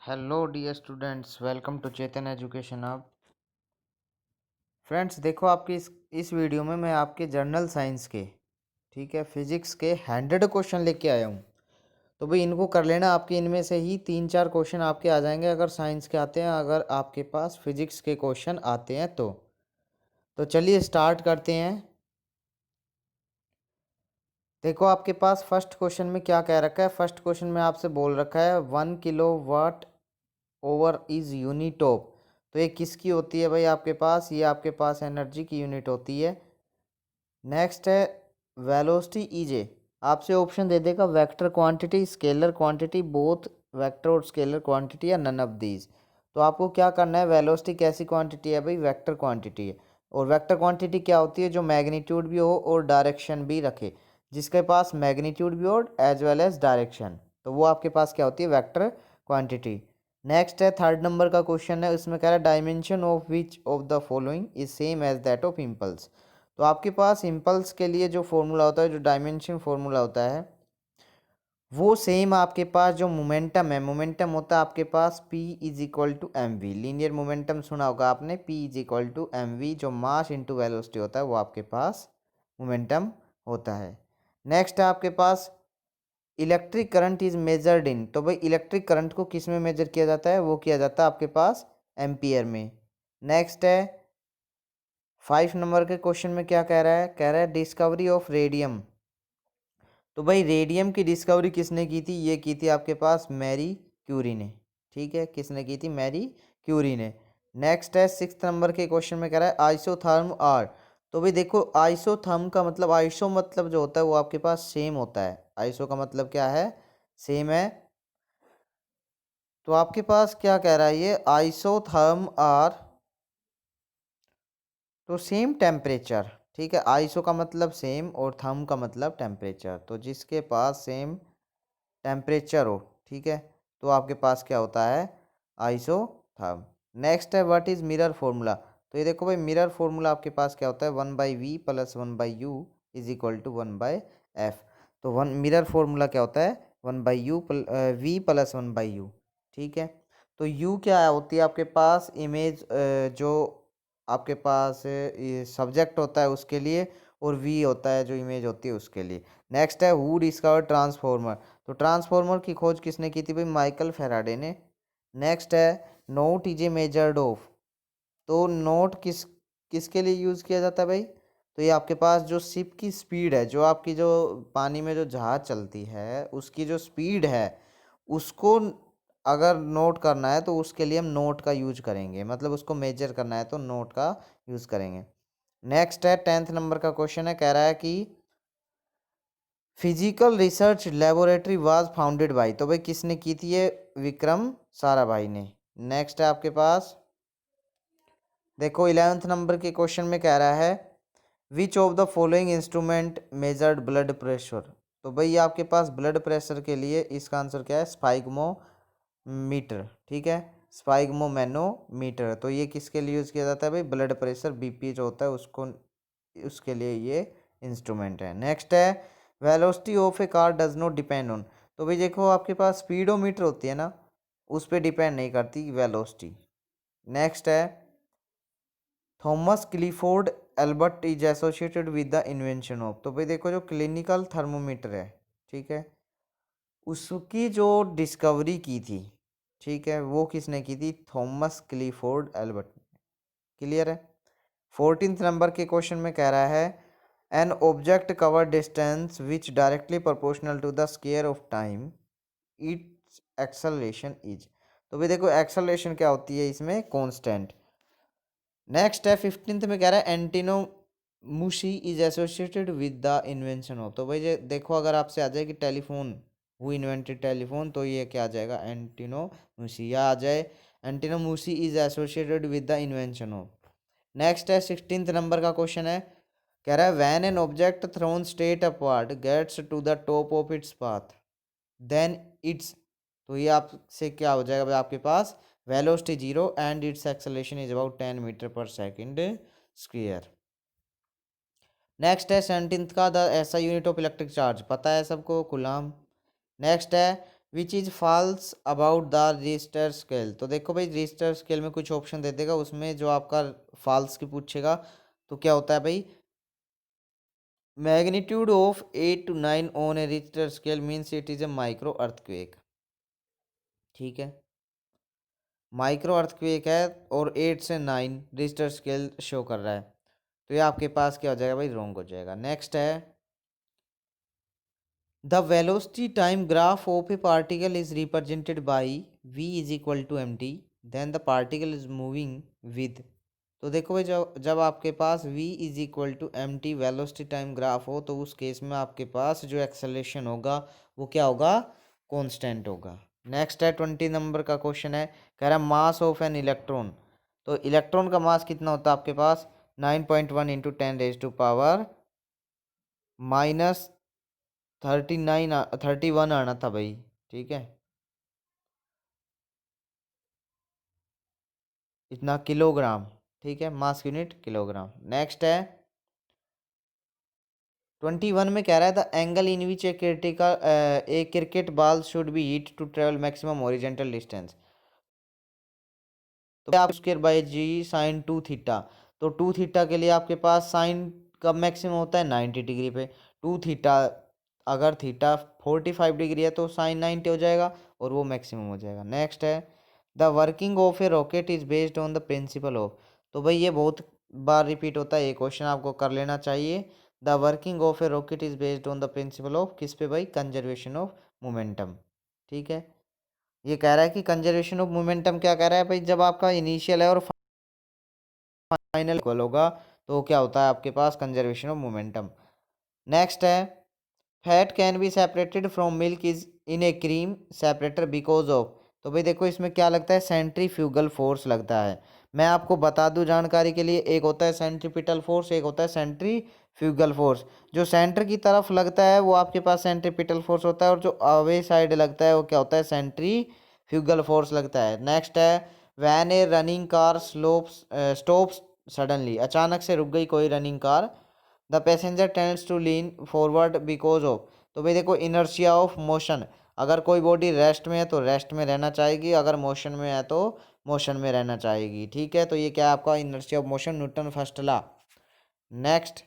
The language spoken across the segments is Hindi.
Hello dear students, welcome to Chetan education hub. Friends, देखो आपकी इस वीडियो में मैं आपके जर्नल साइंस के ठीक है फिजिक्स के 100 क्वेश्चन लेके आया हूँ। तो भाई इनको कर लेना, आपके इनमें से ही 3-4 क्वेश्चन आपके आ जाएंगे अगर साइंस के आते हैं, अगर आपके पास फिजिक्स के क्वेश्चन आते हैं तो चलिए स्टार्ट करते हैं। देखो आपके पास फर्स्ट क्वेश्चन में क्या कह रखा है। फर्स्ट क्वेश्चन में आपसे बोल रखा है 1 kilo watt over is unit of. तो ये किसकी होती है भाई आपके पास? ये आपके पास एनर्जी की यूनिट होती है। नेक्स्ट है वेलोसिटी ईजे। आपसे ऑप्शन दे देगा vector quantity, scalar quantity, both vector और स्केलर क्वांटिटी या नन ऑफ दीज। तो आपको क्या करना है, वेलोसिटी कैसी क्वांटिटी है भाई? वेक्टर क्वांटिटी है। और वेक्टर क्वांटिटी क्या होती है? जो मैग्नीट्यूड भी हो और डायरेक्शन भी रखे। जिसके पास मैग्नीट्यूड भी हो एज वेल एज डायरेक्शन, तो वो आपके पास क्या होती है? Vector quantity. नेक्स्ट है थर्ड नंबर का क्वेश्चन है, उसमें कह रहा है dimension of which of the following is same as that of impulse. तो आपके पास इम्पल्स के लिए जो फॉर्मूला होता है, जो डायमेंशन फॉर्मूला होता है, वो सेम आपके पास जो मोमेंटम है, मोमेंटम होता है आपके पास P is equal to M V. Linear momentum सुना होगा आपने, P is equal to M V. जो मास इंटू वेलोसिटी होता है वो आपके पास मोमेंटम होता है। नेक्स्ट है आपके पास electric current is measured in. तो भाई इलेक्ट्रिक करंट को किस में मेजर किया जाता है? वो किया जाता है आपके पास एम्पियर में। नेक्स्ट है 5 नंबर के क्वेश्चन में क्या कह रहा है? कह रहा है डिस्कवरी ऑफ रेडियम। तो भाई रेडियम की डिस्कवरी किसने की थी? ये की थी आपके पास मैरी क्यूरी ने। ठीक है, किसने की थी? मैरी क्यूरी ने। नेक्स्ट है 6 नंबर के क्वेश्चन में कह रहा है आइसोथर्म आर। तो भाई देखो आइसोथर्म का मतलब, आइसो मतलब जो होता है वो आपके पास सेम होता है। आइसो का मतलब क्या है? सेम है। तो आपके पास क्या कह रहा है ये? आइसोथर्म आर तो सेम टेम्परेचर। ठीक है, आइसो का मतलब सेम और थर्म का मतलब टेम्परेचर। तो जिसके पास सेम टेम्परेचर हो, ठीक है, तो आपके पास क्या होता है? आइसोथर्म। नेक्स्ट है व्हाट इज मिरर फॉर्मूला। तो ये देखो भाई मिरर फॉर्मूला आपके पास क्या होता है? 1/v plus 1/u is equal to 1/f। तो वन मिरर फॉर्मूला क्या होता है? 1/u v plus 1/u। ठीक है, तो u क्या होती है आपके पास? इमेज जो आपके पास सब्जेक्ट होता है उसके लिए, और v होता है जो इमेज होती है उसके लिए। नेक्स्ट है हु डिस्कवर ट्रांसफॉर्मर। तो ट्रांसफॉर्मर की खोज किसने की थी भाई? माइकल फेराडे ने। नेक्स्ट है note is a measured of. तो नोट किसके लिए यूज़ किया जाता है भाई? तो ये आपके पास जो शिप की स्पीड है, जो आपकी जो पानी में जो जहाज चलती है उसकी जो स्पीड है, उसको अगर नोट करना है तो उसके लिए हम नोट का यूज करेंगे, मतलब उसको मेजर करना है तो नोट का यूज करेंगे। नेक्स्ट है 10th नंबर का क्वेश्चन है, कह रहा है कि physical research laboratory was founded by. तो भाई किसने की थी ये? विक्रम साराभाई ने। नेक्स्ट है आपके पास देखो 11th नंबर के क्वेश्चन में कह रहा है which of the following instrument measured blood pressure. तो भाई ये आपके पास ब्लड प्रेशर के लिए इसका आंसर क्या है? स्पाइगमो मीटर। ठीक है, स्पाइगमो मैनोमीटर। तो ये किसके लिए यूज़ किया जाता है भाई? ब्लड प्रेशर बीपी जो होता है उसको, उसके लिए ये इंस्ट्रूमेंट है। नेक्स्ट है velocity of A car does not depend on. तो भाई देखो आपके पास स्पीडोमीटर होती है ना, उस पर डिपेंड नहीं करती वेलोसिटी। नेक्स्ट है Thomas Clifford Albert is associated with the invention of. तो भाई देखो जो क्लिनिकल थर्मोमीटर है, ठीक है, उसकी जो डिस्कवरी की थी, ठीक है, वो किसने की थी? Thomas Clifford Albert. क्लियर है। 14th नंबर के क्वेश्चन में कह रहा है an object cover distance which directly proportional to the square of time its acceleration is. तो भाई देखो एक्सेलरेशन क्या होती है इसमें? कांस्टेंट। नेक्स्ट है 15th में कह रहा है Antonio Meucci is associated with the invention of. तो भाई ये देखो अगर आपसे आ जाए कि टेलीफोन, हु इन्वेंटेड टेलीफोन, तो ये क्या आ जाएगा? एंटिनो मुशी। या आ जाए Antonio Meucci is associated with the invention of. Next है 16th नंबर का क्वेश्चन है, कह रहा है when an object thrown straight upward gets to the top of its path then its. तो ये आपसे क्या हो जाएगा भाई आपके पास? Velocity zero and its acceleration is about 10 metre per second square. Next है 17th का द ऐसा यूनिट ऑफ इलेक्ट्रिक चार्ज, पता है सबको? कूलम। नेक्स्ट है which is false about the Richter scale. तो देखो भाई रिश्टर स्केल में कुछ ऑप्शन दे देगा, उसमें जो आपका फॉल्स की पूछेगा तो क्या होता है भाई, magnitude of 8 to 9 on A Richter scale means it is a micro earthquake. ठीक है, माइक्रो अर्थक्वेक है और 8 से 9 रिश्टर स्केल शो कर रहा है, तो ये आपके पास क्या हो जाएगा भाई, रॉन्ग हो जाएगा। नेक्स्ट है the velocity time graph of a particle is represented by v is equal to M T, then the particle is moving with. तो देखो भाई जब जब आपके पास v is equal to M T velocity time graph हो, तो उस केस में आपके पास जो एक्सेलरेशन होगा वो क्या होगा, कांस्टेंट होगा। नेक्स्ट है 20 नंबर का क्वेश्चन है, कह रहा है मास ऑफ एन इलेक्ट्रॉन। तो इलेक्ट्रॉन का मास कितना होता है आपके पास, 9.1 इंटू 10 रेज टू पावर -31 आना था भाई। ठीक है, इतना किलोग्राम। ठीक है, मास यूनिट किलोग्राम। नेक्स्ट है 21 में कह रहा है the angle in which a cricket ball should be hit to travel maximum horizontal distance. तो आप square by G sine 2 theta. तो 2 थीटा के लिए आपके पास साइन कब मैक्सिमम होता है, 90 डिग्री पे। 2 थीटा, अगर थीटा 45 डिग्री है तो साइन 90 हो जाएगा और वो मैक्सिमम हो जाएगा। नेक्स्ट है the working of A rocket is based on the principle of. तो भाई ये बहुत बार रिपीट होता है, ये क्वेश्चन आपको कर लेना चाहिए। The working of A rocket is based on the principle of, किस पे भाई, कंजर्वेशन ऑफ मोमेंटम। ठीक है, ये कह रहा है कि कंजर्वेशन ऑफ मोमेंटम क्या कह रहा है भाई, जब आपका इनिशियल है और फाइनल इक्वल होगा तो क्या होता है आपके पास, कंजर्वेशन ऑफ मोमेंटम। नेक्स्ट है fat can be separated from milk is in A cream separator because of. तो भाई देखो इसमें क्या लगता है, सेंट्रीफ्यूगल फोर्स लगता है। मैं आपको बता दूं जानकारी के लिए, एक होता है सेंट्रीपिटल फोर्स, एक होता है सेंट्रीफ्यूगल फोर्स। जो सेंटर की तरफ लगता है वो आपके पास सेंट्रीपिटल फोर्स होता है, और जो अवे साइड लगता है वो क्या होता है, सेंट्रीफ्यूगल फोर्स लगता है। नेक्स्ट है when a running car stops suddenly, अचानक से रुक गई कोई running car, the passenger tends to lean forward because of. तो भाई देखो इनर्शिया ऑफ मोशन, अगर कोई बॉडी रेस्ट में है तो रेस्ट में रहना चाहेगी, अगर मोशन में है तो मोशन में रहना चाहेगी। ठीक है, तो ये क्या है आपका inertia of motion, Newton first law. Next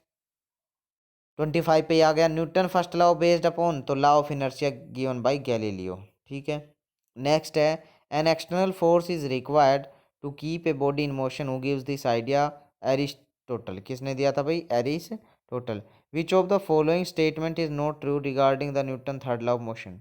25 पे आ गया Newton first law based upon, तो law of inertia given by Galileo. ठीक है, नेक्स्ट है an external force is required to keep a body in motion, who gives this idea, Aristotle. किसने दिया था भाई, Aristotle. Which of the following statement is not true regarding the Newton third law of motion.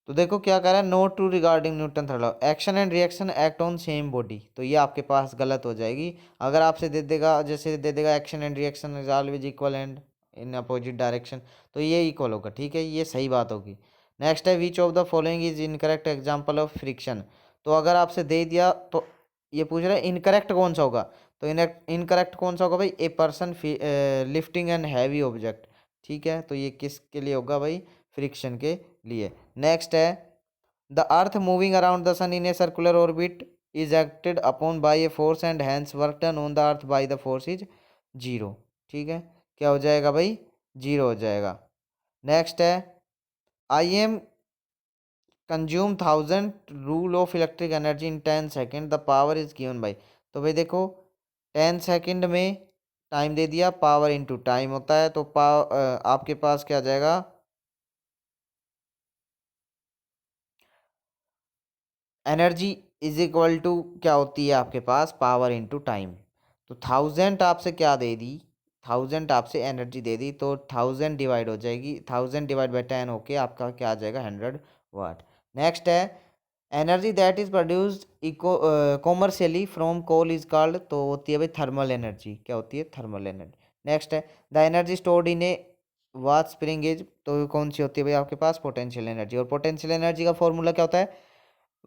तो देखो क्या कह रहा है, not true regarding Newton third law, action and reaction act on same body. तो ये आपके पास गलत हो जाएगी। अगर आपसे दे देगा, जैसे दे देगा action and reaction is always equal and in opposite direction, तो ये इक्वल होगा। ठीक है, ये सही बात होगी। नेक्स्ट है which of the following is incorrect example of friction. तो अगर आपसे दे दिया तो ये पूछ रहा है इनकरेक्ट कौन सा होगा, तो इनकरेक्ट कौन सा होगा भाई, a person lifting an heavy object. ठीक है, तो ये किसके लिए होगा भाई, फ्रिक्शन के लिए। नेक्स्ट है the earth moving around the sun in a circular orbit is acted upon by a force and hence work done on the earth by the force is zero. ठीक है, क्या हो जाएगा भाई, जीरो हो जाएगा। नेक्स्ट है I am consume 1000 rule of electric energy in 10 second, the power is given by. तो भाई देखो 10 सेकेंड में टाइम दे दिया, पावर इंटू टाइम होता है, तो आपके पास क्या आ जाएगा, एनर्जी इज इक्वल टू क्या होती है आपके पास, पावर इंटू टाइम। तो 1000 आपसे क्या दे दी, 1000 आपसे एनर्जी दे दी, तो 1000 डिवाइड हो जाएगी, 1000 डिवाइड बाई 10 होके आपका क्या आ जाएगा, 100 वाट। नेक्स्ट है energy that is produced eco commercially from coal is called, तो होती है भाई थर्मल एनर्जी। क्या होती है, थर्मल एनर्जी। नेक्स्ट है the energy stored in a watt spring is, तो कौन सी होती है भाई आपके पास, पोटेंशियल एनर्जी। और पोटेंशियल एनर्जी का फॉर्मूला क्या होता है,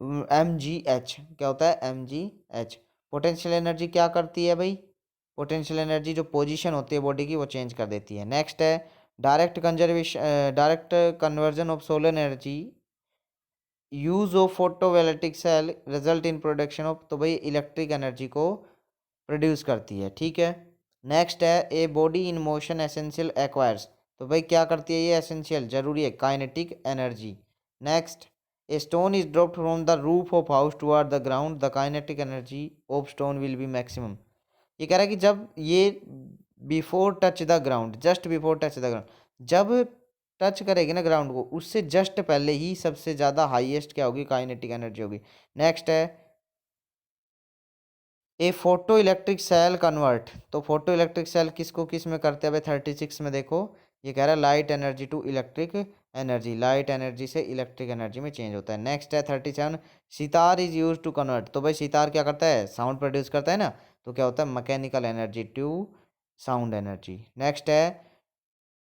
mgh। क्या होता है, mgh। पोटेंशियल एनर्जी क्या करती है भाई, पोटेंशियल एनर्जी जो पोजीशन होती है बॉडी की वो चेंज कर देती है। नेक्स्ट है direct conversion of solar energy use of photovoltaic cell result in production of, तो भाई इलेक्ट्रिक एनर्जी को प्रोड्यूस करती है। ठीक है, नेक्स्ट है ए body in motion essential acquires. तो भाई क्या करती है ये एसेंशियल, जरूरी है, kinetic energy. Next, a stone is dropped from the roof of house toward the ground, the kinetic energy of stone will be maximum. ये कह रहा है कि जब ये before touch the ground, just before touch the ground, जब टच करेगी ना ग्राउंड को, उससे जस्ट पहले ही सबसे ज़्यादा हाईएस्ट क्या होगी, काइनेटिक एनर्जी होगी। नेक्स्ट है ए फोटो इलेक्ट्रिक सेल कन्वर्ट, तो फोटो इलेक्ट्रिक सेल किसको किस में करते हैं भाई, 36 में देखो, ये कह रहा है light energy to electric energy, light energy से इलेक्ट्रिक एनर्जी में चेंज होता है। नेक्स्ट है 37, sitar is use to convert, तो भाई सितार क्या करता है, साउंड प्रोड्यूस करता है ना, तो क्या होता है, mechanical energy to sound energy. Next है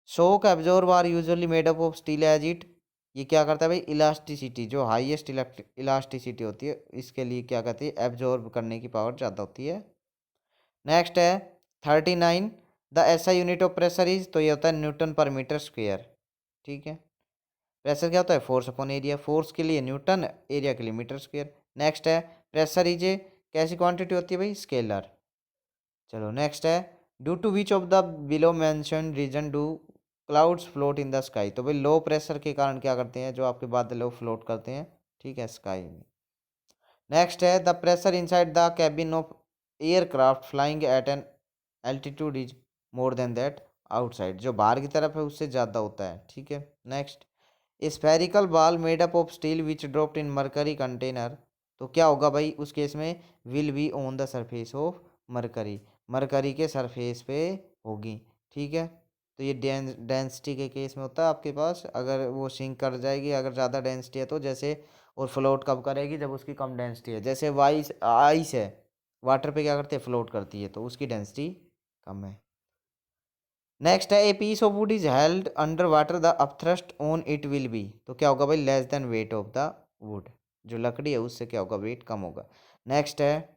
shock absorb are usually made up of steel as it, ये क्या करता है भाई, इलास्टिसिटी, जो हाईएस्ट इलास्टिसिटी होती है इसके लिए क्या कहती है, एब्जॉर्ब करने की पावर ज़्यादा होती है। नेक्स्ट है 39, the SI unit of pressure is, तो ये होता है न्यूटन पर मीटर स्क्वेयर। ठीक है, प्रेशर क्या होता है, फोर्स अपॉन एरिया, फोर्स के लिए न्यूटन, एरिया के लिए मीटर स्क्वेयर। नेक्स्ट है प्रेशर इज ए कैसी क्वांटिटी होती है भाई, स्केलर। चलो नेक्स्ट है due to which of the below mention reason do clouds float in the sky, तो भाई लो प्रेशर के कारण क्या करते हैं, जो आपके बादल है वो फ्लोट करते हैं, ठीक है, स्काई में। नेक्स्ट है the pressure inside the cabin of aircraft flying eight an altitude is more than that outside, जो बाहर की तरफ है उससे ज़्यादा होता है। ठीक है, next spherical ball made up of steel which dropped in mercury container, तो क्या होगा भाई उस केस में, will be on the surface of mercury, mercury के सरफेस पे होगी। ठीक है, तो ये डेंसिटी के केस में होता है आपके पास, अगर वो सिंक कर जाएगी, अगर ज़्यादा डेंसिटी है तो, जैसे, और फ्लोट कब करेगी, जब उसकी कम डेंसिटी है, जैसे वाइस आइस है, वाटर पे क्या करते हैं, फ्लोट करती है, तो उसकी डेंसिटी कम है। नेक्स्ट है a piece of wood is held under water, the upthrust on it will be, तो क्या होगा भाई, less than weight of the wood, जो लकड़ी है उससे क्या होगा, वेट कम होगा। नेक्स्ट है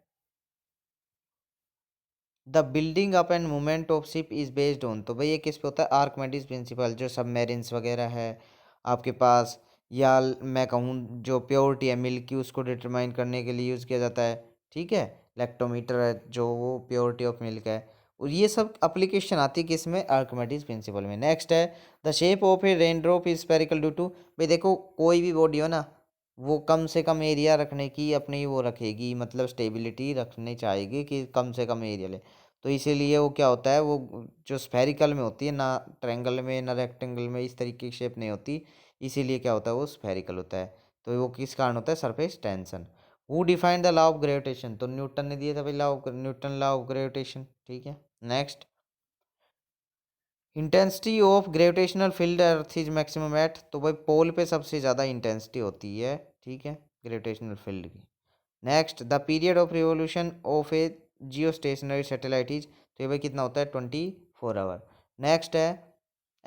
the building up and movement of ship is based on, तो भाई ये किस पे होता है, आर्कमेडिस प्रिंसिपल, जो सबमेरिन्स वगैरह है आपके पास, या मैं कहूँ जो प्योरिटी है मिल्क की, उसको डिटरमाइन करने के लिए यूज़ किया जाता है। ठीक है, लैक्टोमीटर है जो वो प्योरिटी ऑफ मिल्क है, और ये सब एप्लीकेशन आती है किस में, आर्कमेडिस प्रिंसिपल में। नेक्स्ट है the shape of a rain drop is spherical due to, भाई देखो कोई भी बॉडी हो ना, वो कम से कम एरिया रखने की अपनी वो रखेगी, मतलब स्टेबिलिटी रखनी चाहेगी कि कम से कम एरिया ले, तो इसीलिए वो क्या होता है, वो जो स्फेरिकल में होती है ना, ट्रायंगल में ना रेक्टेंगल में, इस तरीके की शेप नहीं होती, इसीलिए क्या होता है वो स्फेरिकल होता है। तो वो किस कारण होता है, surface tension. Who defined the law of gravitation, तो न्यूटन ने दिया था भाई, न्यूटन लॉ ऑफ ग्रेविटेशन। ठीक है, next intensity of gravitational field earth is maximum at, तो भाई पोल पे सबसे ज़्यादा इंटेंसिटी होती है, ठीक है, ग्रेविटेशनल फील्ड की। Next the period of revolution of a geostationary satellite is, तो ये भाई कितना होता है, 24 आवर। नेक्स्ट है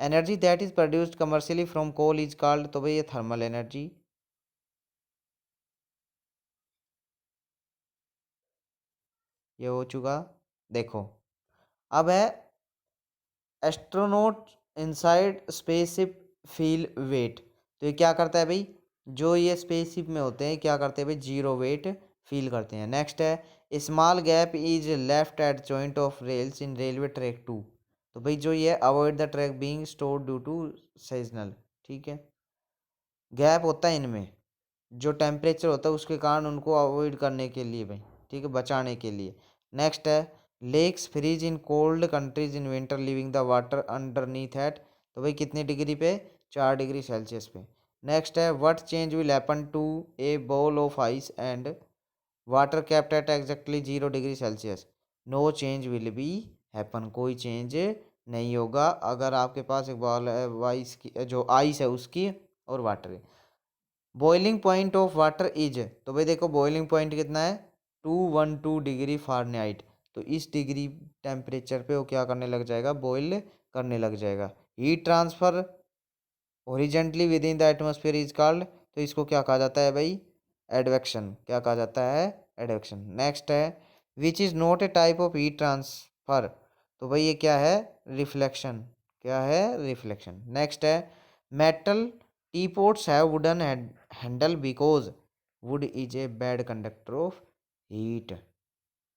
energy that is produced commercially from coal is called, तो भाई ये थर्मल एनर्जी, ये हो चुका। देखो अब है astronaut inside spaceship feel weight, तो ये क्या करता है भाई, जो ये स्पेसशिप में होते हैं क्या करते हैं भाई, जीरो वेट फील करते हैं। नेक्स्ट है small gap is left at joint of rails in railway track to, तो भाई जो ये avoid the track being store due to seasonal. ठीक है, गैप होता है इनमें, जो टेम्परेचर होता है उसके कारण उनको अवॉइड करने के लिए भाई, ठीक है, बचाने के लिए। नेक्स्ट है lakes freeze in cold countries in winter leaving the water underneath at, तो भाई कितनी डिग्री पे, 4 डिग्री सेल्सियस पे। नेक्स्ट है what change will happen to a ball of ice and water kept at exactly 0 degree celsius, no change will be happen, कोई चेंज नहीं होगा अगर आपके पास एक बॉल है आइस की, जो आइस है उसकी और वाटर है। Boiling point of water is, तो भाई देखो बॉइलिंग पॉइंट कितना है, 212 डिग्री फ़ारेनहाइट, तो इस डिग्री टेम्परेचर पे वो क्या करने लग जाएगा, बॉयल करने लग जाएगा। Heat transfer horizontally with in the atmosphere is called, तो इसको क्या कहा जाता है भाई, एडवेक्शन, क्या कहा जाता है, एडवेक्शन। नेक्स्ट है which is not a type of heat transfer, तो भाई ये क्या है, रिफ्लेक्शन, क्या है, रिफ्लेक्शन। नेक्स्ट है metal tea pots have wooden handle because wood is a bad conductor of heat,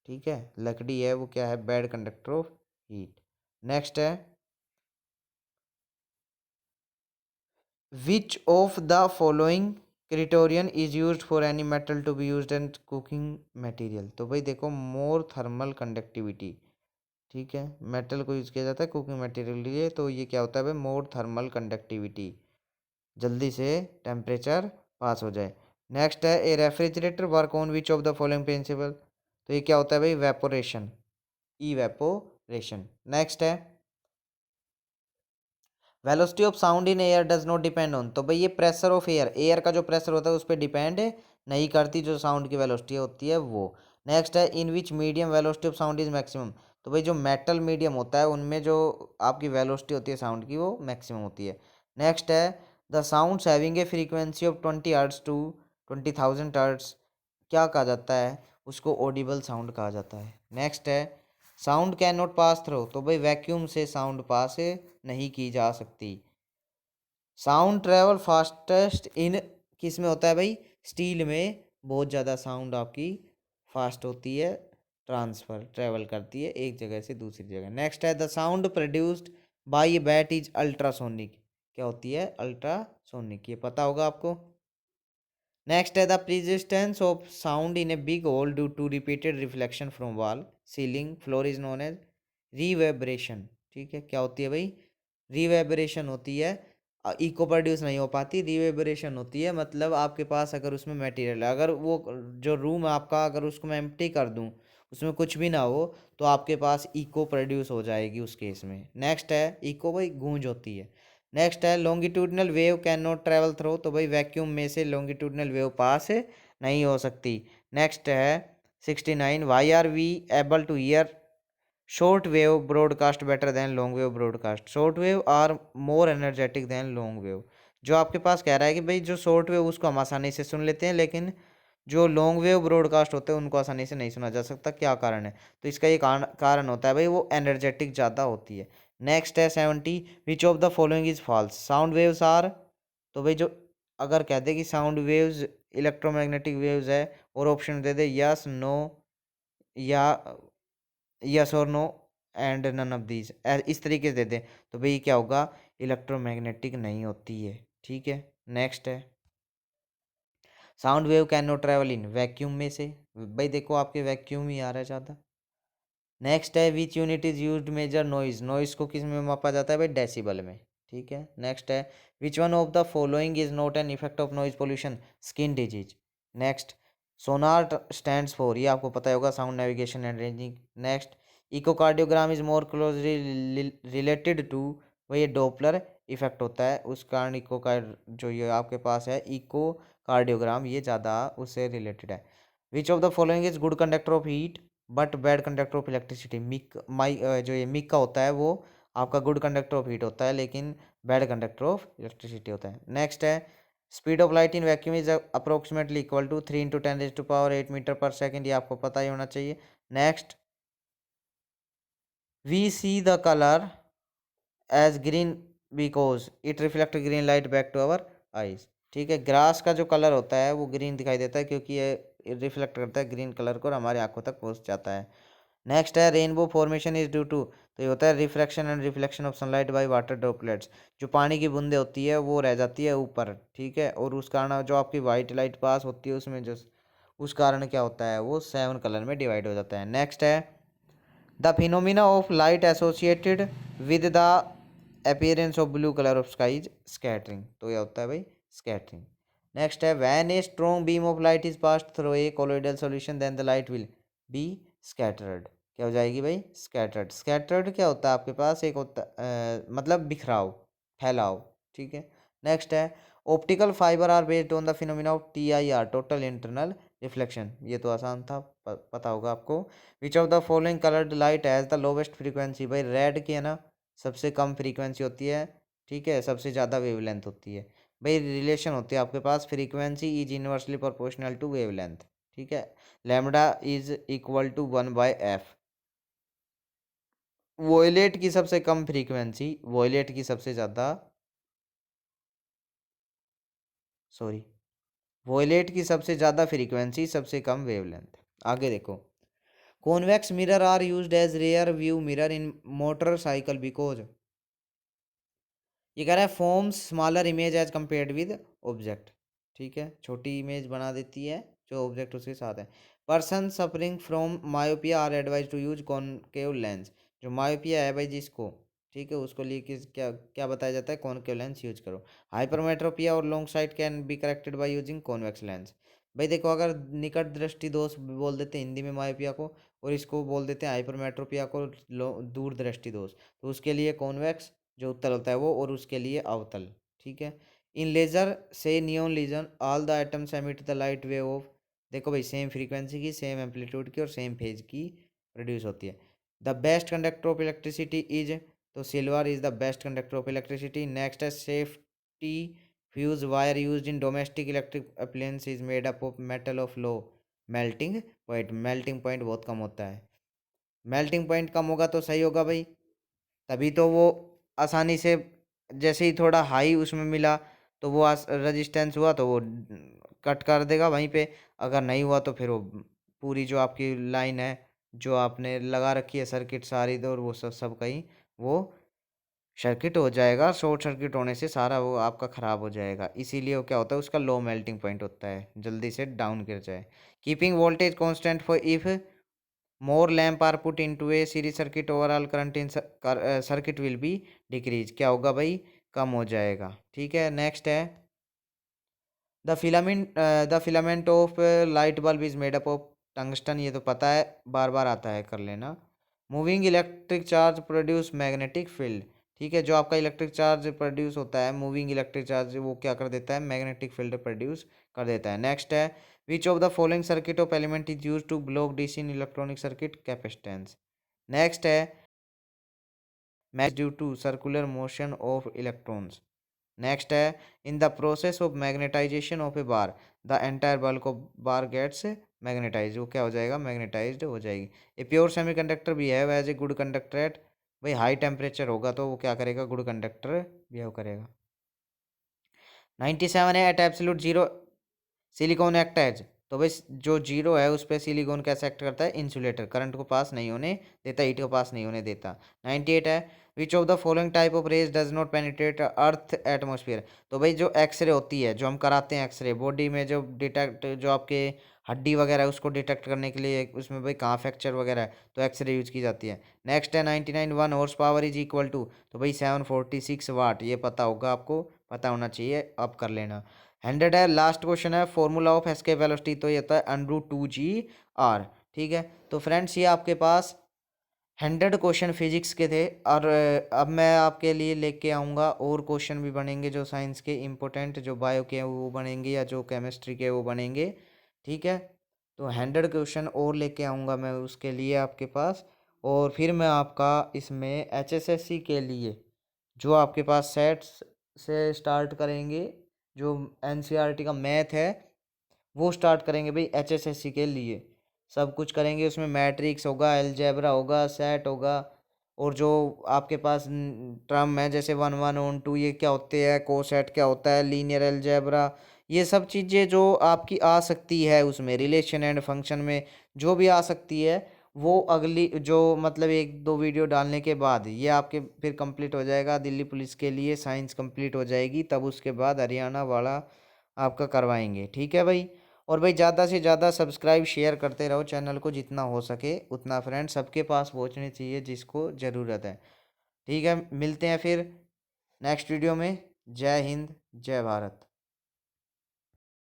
ठीक है, लकड़ी है वो क्या है, bad conductor of heat. Next है which of the following criterion is use for any metal to be use and cooking material. तो भाई देखो, मोर थर्मल कंडक्टिविटी, ठीक है, मेटल को यूज़ किया जाता है कुकिंग मटेरियल के लिए, तो ये क्या होता है भाई, मोर थर्मल कंडक्टिविटी, जल्दी से टेम्परेचर पास हो जाए। नेक्स्ट है, a refrigerator work on which of the following principle. तो ये क्या होता है भाई, वेपोरेशन, इवेपोरेशन। नेक्स्ट है, velocity of sound in air does not depend on. तो भाई ये प्रेशर ऑफ एयर, एयर का जो प्रेशर होता है उस पर डिपेंड नहीं करती, जो साउंड की वेलोसिटी होती है वो। नेक्स्ट है, in which medium velocity of sound is maximum. तो भाई जो मेटल मीडियम होता है उनमें जो आपकी वेलोसिटी होती है साउंड की वो मैक्सिमम होती है। नेक्स्ट है, the sounds having a frequency of 20 hertz to 20,000 hertz क्या कहा जाता है, उसको ऑडिबल साउंड कहा जाता है। नेक्स्ट है, sound can not pass through. तो भाई वैक्यूम से साउंड पास नहीं की जा सकती। साउंड ट्रेवल फास्टेस्ट इन किस में होता है भाई, स्टील में बहुत ज़्यादा साउंड आपकी फास्ट होती है, ट्रांसफ़र ट्रेवल करती है एक जगह से दूसरी जगह। नेक्स्ट है, the sound produced by a bat is ultrasonic. क्या होती है, अल्ट्रासोनिक, ये पता होगा आपको। नेक्स्ट है, the persistence of sound in a big hall due to repeated reflection from wall ceiling floor is known as reverberation. ठीक है, क्या होती है भाई, रिवेबरेशन होती है। इको प्रोड्यूस नहीं हो पाती, रिवेबरेशन होती है, मतलब आपके पास अगर उसमें मटेरियल है, अगर वो जो रूम है आपका, अगर उसको मैं एम्प्टी कर दूं, उसमें कुछ भी ना हो, तो आपके पास इको प्रोड्यूस हो जाएगी उस केस में। नेक्स्ट है, इको भाई गूंज होती है। नेक्स्ट है, longitudinal wave can not travel through. तो भाई वैक्यूम में से लॉन्गिट्यूडनल वेव पास नहीं हो सकती। नेक्स्ट है 69, why are we able to hear short wave broadcast better than long wave broadcast. Short wave are more energetic than long wave. जो आपके पास कह रहा है कि भाई जो शॉर्ट वेव उसको हम आसानी से सुन लेते हैं, लेकिन जो लॉन्ग वेव ब्रॉडकास्ट होते हैं उनको आसानी से नहीं सुना जा सकता, क्या कारण है, तो इसका ये कारण होता है भाई वो एनर्जेटिक ज़्यादा होती है। नेक्स्ट है 70, which of the following is false. Sound waves are. तो भाई जो अगर कहते हैं कि साउंड वेव्स इलेक्ट्रोमैग्नेटिक वेव्स है, और ऑप्शन दे दे यस, नो, या यस और no and none of these, इस तरीके से दे दें, तो भाई क्या होगा, इलेक्ट्रोमैग्नेटिक नहीं होती है। ठीक है, नेक्स्ट है, sound wave can not travel in vacuum में से। भाई देखो आपके वैक्यूम ही आ रहा है ज़्यादा। नेक्स्ट है, which unit is used measure noise. Noise को किस में मापा जाता है भाई, डेसिबल में। ठीक है, नेक्स्ट है, which one of the following is not an effect of noise pollution, skin disease. Next, sonar stands for, ये आपको पता होगा, sound navigation and ranging. Next, echocardiogram is more closely related to, वही ये डोपलर इफेक्ट होता है, उस कारण इको का जो ये आपके पास है इको कार्डियोग्राम, ये ज़्यादा उससे रिलेटेड है। Which of the following is good conductor of heat but bad conductor of electricity. Mica माई जो ये मिक का होता है वो आपका गुड कंडक्टर ऑफ हीट होता है, लेकिन बैड कंडक्टर ऑफ इलेक्ट्रिसिटी होता है। नेक्स्ट है, speed of light in vacuum is approximately equal to 3 × 10⁻⁸ metre per second, ये आपको पता ही होना चाहिए। Next, we see the colour as green because it reflect green light back to our eyes. ठीक है, ग्रास का जो कलर होता है वो ग्रीन दिखाई देता है, क्योंकि ये रिफ्लेक्ट करता है ग्रीन कलर को और हमारी आंखों तक पहुंच जाता है। नेक्स्ट है, rainbow formation is due to. तो ये होता है refraction and reflection of sunlight by water droplets. जो पानी की बूंदें होती है वो रह जाती है ऊपर, ठीक है, और उस कारण जो आपकी वाइट लाइट पास होती है उसमें जो उस कारण क्या होता है, वो 7 कलर में डिवाइड हो जाता है। नेक्स्ट है, the phenomena of light associated with the appearance of blue colour of sky is scattering. तो यह होता है भाई स्कैटरिंग। नेक्स्ट है, when a strong beam of light is passed through a colloidal solution then the light will be scattered. क्या हो जाएगी भाई, स्कैटर्ड। स्कैटर्ड क्या होता है आपके पास, एक होता मतलब बिखराव, फैलाव। ठीक है, नेक्स्ट है, optical fibre are based on the phenomena of TIR, total internal reflection. ये तो आसान था, पता होगा आपको। Which of the following coloured light has the lowest frequency. भाई रेड की है ना, सबसे कम फ्रीक्वेंसी होती है, ठीक है, सबसे ज़्यादा वेवलेंथ होती है। भाई रिलेशन होती है आपके पास, frequency is inversely proportional to wavelength. ठीक है, lambda is equal to 1/f। Violet की सबसे कम फ्रीक्वेंसी, वॉयलेट की सबसे ज़्यादा, सॉरी, वॉयलेट की सबसे ज़्यादा फ्रीक्वेंसी, सबसे कम वेवलेंथ। आगे देखो, convex mirror are used as rear view mirror in motorcycle because. ये कह रहा है forms smaller image as compared with object. ठीक है, छोटी इमेज बना देती है जो ऑब्जेक्ट उसके साथ है। Person suffering from myopia are advise to use concave lens. जो मायोपिया है भाई जिसको, ठीक है, उसको लिए किस क्या क्या बताया जाता है, कॉनकेव लेंस यूज करो। हाइपरमेट्रोपिया और long site can be corrected by using convex lens. भाई देखो, अगर निकट दृष्टि दोष बोल देते हैं हिंदी में मायोपिया को, और इसको बोल देते हैं हाइपरमेट्रोपिया को दूर दृष्टि दोष, तो उसके लिए कॉन्वेक्स जो उत्तल होता है वो, और उसके लिए अवतल। ठीक है। इन लेजर से नियोन लीजन all the items emit the light wave of, देखो भाई सेम फ्रीक्वेंसी की, सेम एम्पलीट्यूड की और सेम फेज की प्रोड्यूस होती है। The best conductor of electricity is, तो silver is the best conductor of electricity. Next है safety fuse wire use in domestic electric appliance is made up of metal of low melting point. Melting point बहुत कम होता है, मेल्टिंग पॉइंट कम होगा तो सही होगा भाई, तभी तो वो आसानी से, जैसे ही थोड़ा हाई उसमें मिला तो वो रजिस्टेंस हुआ तो वो कट कर देगा वहीं पे। अगर नहीं हुआ तो फिर वो पूरी जो आपकी लाइन है जो आपने लगा रखी है सर्किट सारी, तो और वो सब सब कहीं वो सर्किट हो जाएगा, शॉर्ट सर्किट होने से सारा वो आपका ख़राब हो जाएगा। इसीलिए वो क्या होता है, उसका लो मेल्टिंग पॉइंट होता है, जल्दी से डाउन गिर जाए। Keeping voltage constant for if more lamp are put into a series circuit, overall current in circuit will be decrease। क्या होगा भाई, कम हो जाएगा। ठीक है, नेक्स्ट है the filament of light bulb is made up of tungsten. ये तो पता है, बार बार आता है, कर लेना। Moving electric charge produce magnetic field. ठीक है, जो आपका इलेक्ट्रिक चार्ज प्रोड्यूस होता है, मूविंग इलेक्ट्रिक चार्ज, वो क्या कर देता है, मैग्नेटिक फील्ड प्रोड्यूस कर देता है। नेक्स्ट है which of the following circuit of element is use to block DC in electronic circuit, capacitance. Next है match due to circular motion of electrons. Next है in the process of magnetisation of a bar the entire bulk of bar gets magnetise. वो क्या हो जाएगा, मैग्नेटाइज्ड हो जाएगी। A pure semiconductor behave as a good conductor at, भाई हाई टेम्परेचर होगा तो वो क्या करेगा, गुड कंडक्टर बिहेव करेगा। 97 है at absolute zero silicon act as, तो भाई जो जीरो है उस पर सिलिकॉन कैसे एक्ट करता है, इंसुलेटर, करंट को पास नहीं होने देता, हीट को पास नहीं होने देता। 98 है which of the following type of rays does not penetrate earth atmosphere. तो भाई जो एक्सरे होती है, जो हम कराते हैं एक्सरे बॉडी में, जो डिटेक्ट, जो आपके हड्डी वगैरह है उसको डिटेक्ट करने के लिए, उसमें भाई कहाँ फ्रैक्चर वगैरह है तो एक्सरे यूज की जाती है। नेक्स्ट है 99 1 horse power is equal to, तो भाई 746 वाट, ये पता होगा आपको, पता होना चाहिए, अब कर लेना। 100 है लास्ट क्वेश्चन है फॉर्मूला ऑफ एस्केप वेलोसिटी, तो ये होता है √2 g r। ठीक है, तो फ्रेंड्स ये आपके पास 100 क्वेश्चन फिजिक्स के थे, और अब मैं आपके लिए लेके आऊँगा और क्वेश्चन भी बनेंगे जो साइंस के इम्पोर्टेंट, जो बायो के हैं वो बनेंगे, या जो केमिस्ट्री के वो बनेंगे। ठीक है, तो 100 क्वेश्चन और लेके आऊँगा मैं उसके लिए आपके पास। और फिर मैं आपका इसमें HSSC के लिए जो आपके पास सेट्स से स्टार्ट करेंगे, जो NCERT का मैथ है वो स्टार्ट करेंगे भाई HSSC के लिए, सब कुछ करेंगे उसमें। मैट्रिक्स होगा, अलजेब्रा होगा, सेट होगा, और जो आपके पास टर्म है जैसे 1 1 2 ये क्या होते हैं, कोसेट क्या होता है, लीनियर अलजेब्रा, ये सब चीज़ें जो आपकी आ सकती है उसमें, रिलेशन एंड फंक्शन में जो भी आ सकती है, वो अगली जो मतलब 1 2 वीडियो डालने के बाद ये आपके फिर कंप्लीट हो जाएगा। दिल्ली पुलिस के लिए साइंस कंप्लीट हो जाएगी, तब उसके बाद हरियाणा वाला आपका करवाएंगे। ठीक है भाई, और भाई ज़्यादा से ज़्यादा सब्सक्राइब शेयर करते रहो चैनल को, जितना हो सके उतना फ्रेंड सबके पास पहुंचनी चाहिए जिसको ज़रूरत है। ठीक है, मिलते हैं फिर नेक्स्ट वीडियो में। जय हिंद, जय भारत।